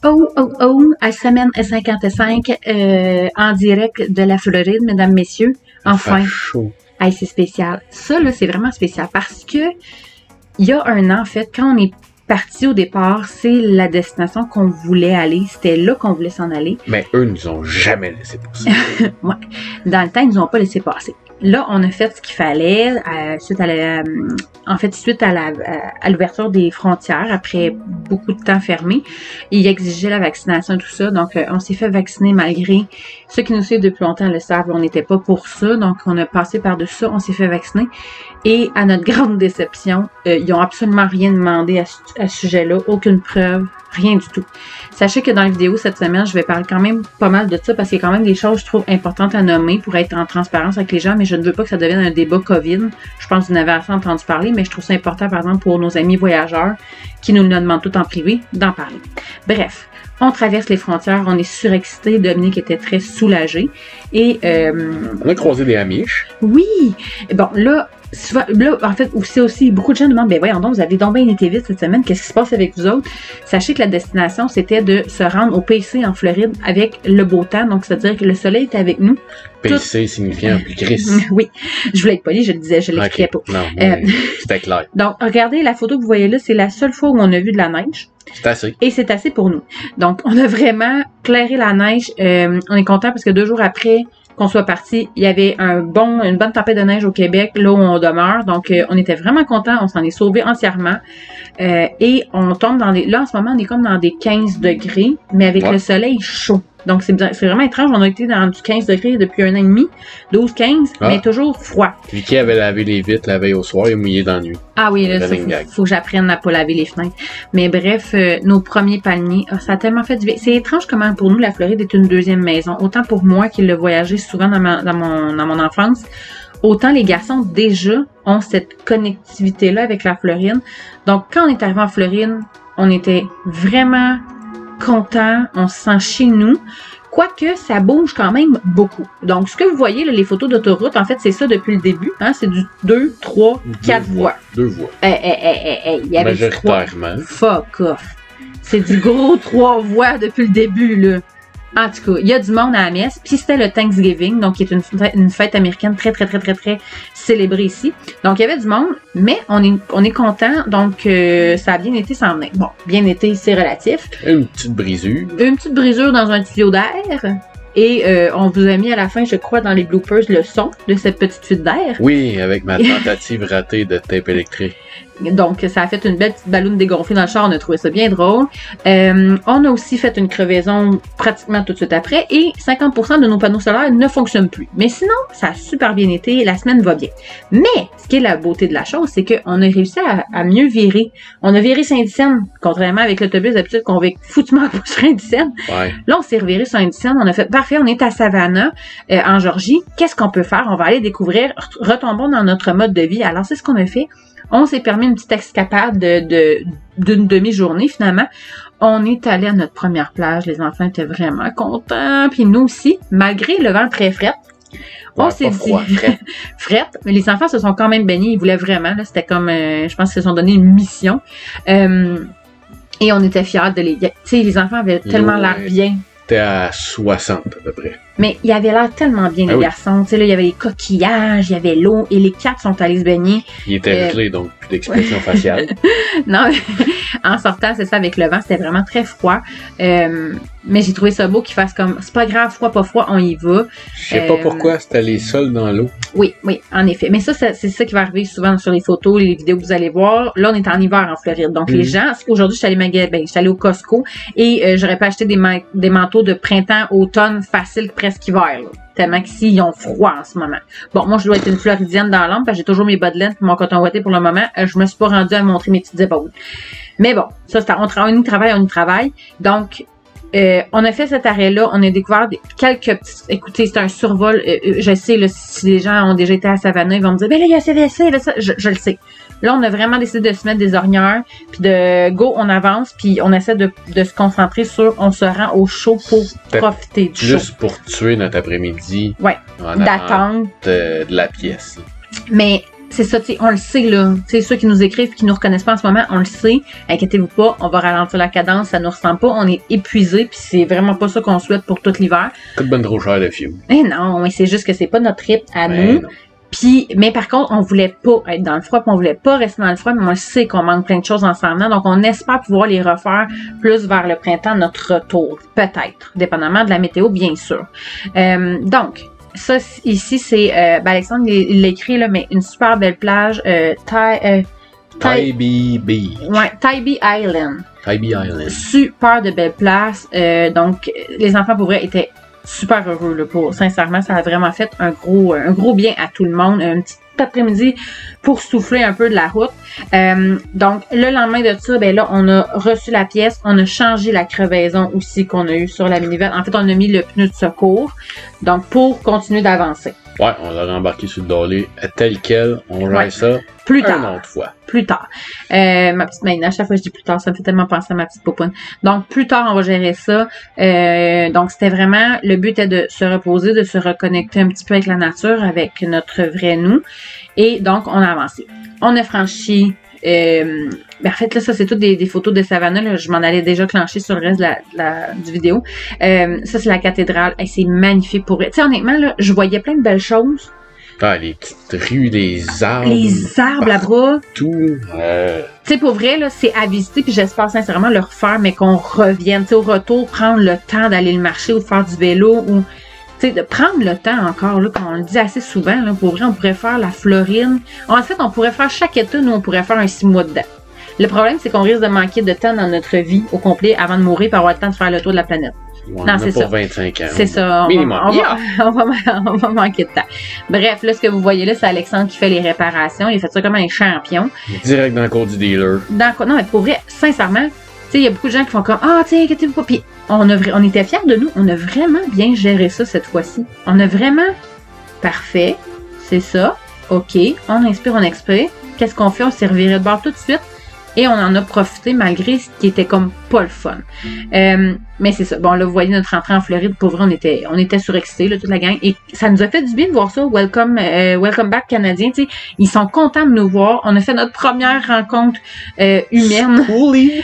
À semaine 55, en direct de la Floride, mesdames, messieurs. Enfin. Chaud. Hey, c'est spécial. Ça, là, c'est vraiment spécial parce que il y a un an, en fait, quand on est parti au départ, c'est la destination qu'on voulait aller. C'était là qu'on voulait s'en aller. Mais eux nous ont jamais laissé passer. Ouais. Dans le temps, ils nous ont pas laissé passer. Là, on a fait ce qu'il fallait suite à l'ouverture des frontières après beaucoup de temps fermé. Ils exigeaient la vaccination et tout ça. Donc, on s'est fait vacciner malgré ceux qui nous suivent depuis longtemps le savent. On n'était pas pour ça. Donc, on a passé par-dessus ça. On s'est fait vacciner. Et à notre grande déception, ils ont absolument rien demandé à ce sujet-là. Aucune preuve. Rien du tout. Sachez que dans la vidéo cette semaine, je vais parler quand même pas mal de ça parce qu'il y a quand même des choses, je trouve, importantes à nommer pour être en transparence avec les gens, mais je ne veux pas que ça devienne un débat COVID. Je pense que vous en avez assez entendu parler, mais je trouve ça important, par exemple, pour nos amis voyageurs qui nous le demandent tout en privé, d'en parler. Bref, on traverse les frontières, on est surexcités. Dominique était très soulagée. Et on a croisé des Amish. Oui! Bon, là, en fait, c'est aussi, beaucoup de gens demandent, ben voyons donc, vous avez donc bien été vite cette semaine, qu'est-ce qui se passe avec vous autres? Sachez que la destination, c'était de se rendre au PC en Floride avec le beau temps, donc c'est-à-dire que le soleil était avec nous. PC signifiant plus gris. Oui, je voulais être polie, je le disais, je l'expliquais pas. Non, c'était clair. Donc, regardez la photo que vous voyez là, c'est la seule fois où on a vu de la neige. C'est assez. Et c'est assez pour nous. Donc, on a vraiment clairé la neige. On est content parce que 2 jours après qu'on soit parti, il y avait une bonne tempête de neige au Québec, là où on demeure. Donc, on était vraiment contents. On s'en est sauvés entièrement. Et on tombe dans là, en ce moment, on est comme dans des 15 degrés, mais avec le soleil chaud. Donc, c'est vraiment étrange. On a été dans du 15 degrés depuis 1 an et demi, 12-15, mais toujours froid. Vicky avait lavé les vitres la veille au soir et mouillé dans la nuit. Ah oui, là, faut que j'apprenne à pas laver les fenêtres. Mais bref, nos premiers palmiers, ça a tellement fait du bien. C'est étrange comment pour nous, la Floride est une deuxième maison. Autant pour moi qui l'ai voyagé souvent dans mon enfance, autant les garçons déjà ont cette connectivité-là avec la Floride. Donc, quand on est arrivé en Floride, on était vraiment content, on se sent chez nous, quoique ça bouge quand même beaucoup. Donc, ce que vous voyez, là, les photos d'autoroute, en fait, c'est ça depuis le début. Hein, c'est du 2, 3, 4 voies. 2 voies. Il y avait majoritairement. Fuck off. C'est du gros 3 voies depuis le début, là. En tout cas, il y a du monde à la messe. Puis c'était le Thanksgiving, donc qui est une fête américaine très célébrée ici. Donc il y avait du monde, mais on est content. Donc ça a bien été sans venir. Bon, bien été, c'est relatif. Une petite brisure. Une petite brisure dans un tuyau d'air. Et on vous a mis à la fin, je crois, dans les bloopers, le son de cette petite fuite d'air. Oui, avec ma tentative ratée de tape électrique. Donc, ça a fait une belle petite balloune dégonflée dans le char. On a trouvé ça bien drôle. On a aussi fait une crevaison pratiquement tout de suite après. Et 50% de nos panneaux solaires ne fonctionnent plus. Mais sinon, ça a super bien été. La semaine va bien. Mais, ce qui est la beauté de la chose, c'est qu'on a réussi à mieux virer. On a viré Saint-Dicenne, contrairement avec l'autobus d'habitude qu'on vit foutement pour Saint-Dicenne. Ouais. Là, on s'est reviré sur Saint-Dicenne. On a fait, parfait, on est à Savannah, en Georgie. Qu'est-ce qu'on peut faire? On va aller découvrir. Retombons dans notre mode de vie. Alors, c'est ce qu'on a fait. On s'est permis une petite escapade d'une demi-journée, finalement. On est allé à notre première plage. Les enfants étaient vraiment contents. Puis nous aussi, malgré le vent très frais. On s'est dit... fret. Mais les enfants se sont quand même baignés. Ils voulaient vraiment. Là, c'était comme... je pense qu'ils se sont donné une mission. Et on était fiers de les... Tu sais, les enfants avaient tellement l'air bien. C'était à 60 à peu près. Mais il avait l'air tellement bien, les garçons. Tu sais, là, il y avait les coquillages, il y avait l'eau, et les 4 sont allés se baigner. Il était gelé, donc plus d'expression faciale. Non, en sortant, c'est ça, avec le vent, c'était vraiment très froid. Mais j'ai trouvé ça beau qu'ils fassent comme, c'est pas grave, froid, pas froid, on y va. Je sais pas pourquoi, c'était les sols dans l'eau. Oui, en effet. Mais ça, c'est ça qui va arriver souvent sur les photos, les vidéos que vous allez voir. Là, on est en hiver en Floride. Donc, les gens, aujourd'hui, je suis allée au Costco et j'aurais pas acheté des manteaux de printemps, automne, facile, presque hiver, là. Tellement qu'ici, ils ont froid en ce moment. Bon, moi, je dois être une Floridienne dans l'âme parce que j'ai toujours mes bas de laine et mon coton ouaté pour le moment. Je me suis pas rendue à montrer mes petites épaules. Mais bon, ça, on y travaille. Donc, on a fait cet arrêt-là, on a découvert quelques petits... Écoutez, c'est un survol. Je sais, là, si les gens ont déjà été à Savannah, ils vont me dire, ben là, il y a CVC, là, ça. Je le sais. Là, on a vraiment décidé de se mettre des ornières, puis de go, on avance, puis on essaie de se concentrer sur, on se rend au show pour profiter du show. Juste pour tuer notre après-midi. Ouais, d'attente. De la pièce. Mais c'est ça, tu sais, on le sait, là. Tu sais, ceux qui nous écrivent, qui nous reconnaissent pas en ce moment, on le sait. Inquiétez-vous pas, on va ralentir la cadence, ça nous ressemble pas. On est épuisé, puis c'est vraiment pas ça qu'on souhaite pour tout l'hiver. Coûte bonne trop cher de film. Mais non, mais c'est juste que c'est pas notre trip à nous. Non. Puis, mais par contre, on voulait pas être dans le froid, puis on voulait pas rester dans le froid, mais moi, je sais qu'on manque plein de choses en s'en venant, donc on espère pouvoir les refaire plus vers le printemps, notre retour. Peut-être, dépendamment de la météo, bien sûr. Donc, ça, ici, c'est, Alexandre, il l'a écrit, là, mais une super belle plage, Tybee Beach. Ouais, Tybee Island. Tybee Island. Super de belle place, donc, les enfants, pour vrai, étaient super heureux, là, sincèrement, ça a vraiment fait un gros bien à tout le monde, un petit après-midi pour souffler un peu de la route. Donc, le lendemain de ça, ben là, on a reçu la pièce, on a changé la crevaison aussi qu'on a eu sur la minivan. En fait, on a mis le pneu de secours, donc pour continuer d'avancer. Ouais, on l'a rembarqué sur le dolly tel quel, on gère ça plus tard. Une autre fois. Plus tard. Ma petite Maïna, à chaque fois que je dis plus tard, ça me fait tellement penser à ma petite popoune. Donc, plus tard, on va gérer ça. Donc, c'était vraiment, le but était de se reposer, de se reconnecter un petit peu avec la nature, avec notre vrai nous. Et donc, on a avancé. On a franchi, en fait, là, ça, c'est toutes des photos de Savannah. Là, je m'en allais déjà clencher sur le reste du vidéo. Ça, c'est la cathédrale. Hey, c'est magnifique pour... Tu sais, honnêtement, là, je voyais plein de belles choses. Ah, les petites rues, les arbres. Les arbres à bras. Tout. Tu sais, pour vrai, là, c'est à visiter, puis j'espère sincèrement le refaire, mais qu'on revienne, tu sais, au retour, prendre le temps d'aller le marcher ou de faire du vélo, ou, tu sais, de prendre le temps encore, là, comme on le dit assez souvent, là, pour vrai, on pourrait faire la Floride. En fait, on pourrait faire chaque État, nous, on pourrait faire un 6 mois dedans. Le problème, c'est qu'on risque de manquer de temps dans notre vie au complet avant de mourir pour avoir le temps de faire le tour de la planète. Ouais, non, c'est ça. Pour 25 ans. C'est ça. On va manquer de temps. Bref, là, ce que vous voyez là, c'est Alexandre qui fait les réparations. Il a fait ça comme un champion. Direct dans le cours du dealer. Non, mais pour vrai, sincèrement, tu sais, il y a beaucoup de gens qui font comme, tiens, inquiétez-vous pas. Puis, on était fiers de nous. On a vraiment bien géré ça cette fois-ci. On a vraiment parfait. C'est ça. OK. On inspire, on expire. Qu'est-ce qu'on fait? On s'est reviré de bord tout de suite. Et on en a profité malgré ce qui était comme pas le fun. Mais c'est ça. Bon, là, vous voyez notre entrée en Floride. Pour vrai, on était surexcités, là, toute la gang. Et ça nous a fait du bien de voir ça. Welcome back Canadien. Tu sais, ils sont contents de nous voir. On a fait notre première rencontre humaine.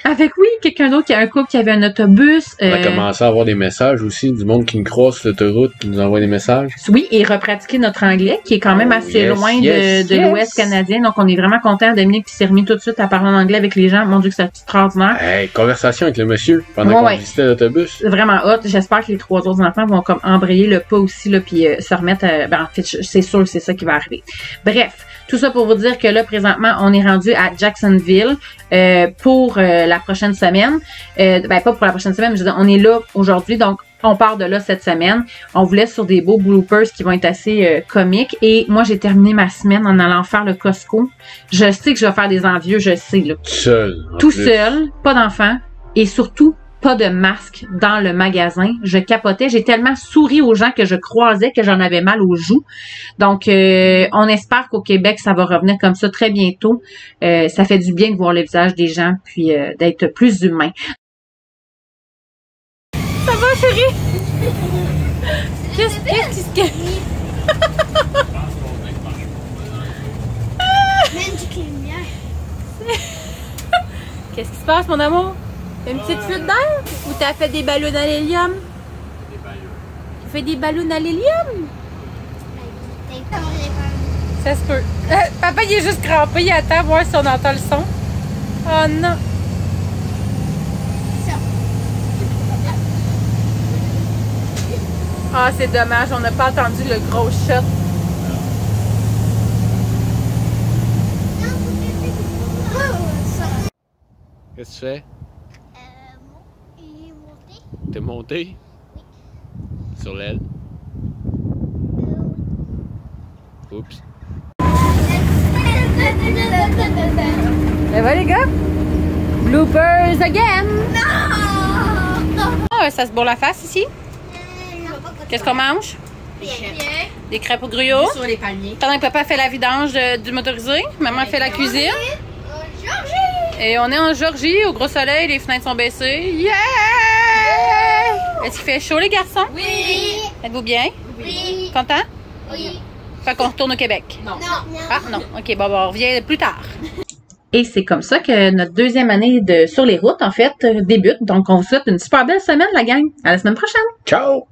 Avec, quelqu'un d'autre qui a un couple qui avait un autobus. On a commencé à avoir des messages aussi, du monde qui nous croise sur l'autoroute, qui nous envoie des messages. Oui, et repratiquer notre anglais, qui est quand même assez loin de l'Ouest canadien. Donc, on est vraiment content. Dominique qui s'est remis tout de suite à parler en anglais avec les gens. Mon Dieu, que c'est extraordinaire. Hey, conversation avec le monsieur pendant qu'on visitait l'autobus. Vraiment hot. J'espère que les 3 autres enfants vont comme embrayer le pas aussi, là, puis se remettre en fait, c'est sûr que c'est ça qui va arriver. Bref, tout ça pour vous dire que là, présentement, on est rendu à Jacksonville pour la prochaine semaine. Pas pour la prochaine semaine, mais je veux dire, on est là aujourd'hui, donc on part de là cette semaine. On vous laisse sur des beaux bloopers qui vont être assez comiques. Et moi, j'ai terminé ma semaine en allant faire le Costco. Je sais que je vais faire des envieux, je sais, là. Tout seul, pas d'enfant, et surtout, pas de masque dans le magasin. Je capotais. J'ai tellement souri aux gens que je croisais que j'en avais mal aux joues. Donc, on espère qu'au Québec, ça va revenir comme ça très bientôt. Ça fait du bien de voir le visage des gens, puis d'être plus humain. Ça va, chérie? Qu'est-ce qui se cache? Qu'est-ce qui se passe, mon amour? Une petite fuite d'air? Ou t'as fait des ballons à l'hélium? Des ballons. Tu fais des ballons à l'hélium? Ça se peut. Papa, il est juste crampé. Il attend voir si on entend le son. Oh non! Ah, c'est dommage. On n'a pas entendu le gros shot. Qu'est-ce que tu fais? Il est monté. T'es monté? Oui. Sur l'aile? Oups. Ça va les gars? Bloopers again! Non! Ah, ça se bourre la face ici? Qu'est-ce qu'on mange? Des crêpes au gruyot. Sur les palmiers. Pendant que papa fait la vidange du motorisé, maman fait la cuisine. Et on est en Georgie, au gros soleil, les fenêtres sont baissées. Yeah! Est-ce qu'il fait chaud les garçons? Oui! Êtes-vous bien? Oui! Content? Oui! Fait qu'on retourne au Québec. Non. Ah non, ok, bon, on revient plus tard. Et c'est comme ça que notre deuxième année de Sur les routes, en fait, débute. Donc, on vous souhaite une super belle semaine, la gang. À la semaine prochaine! Ciao!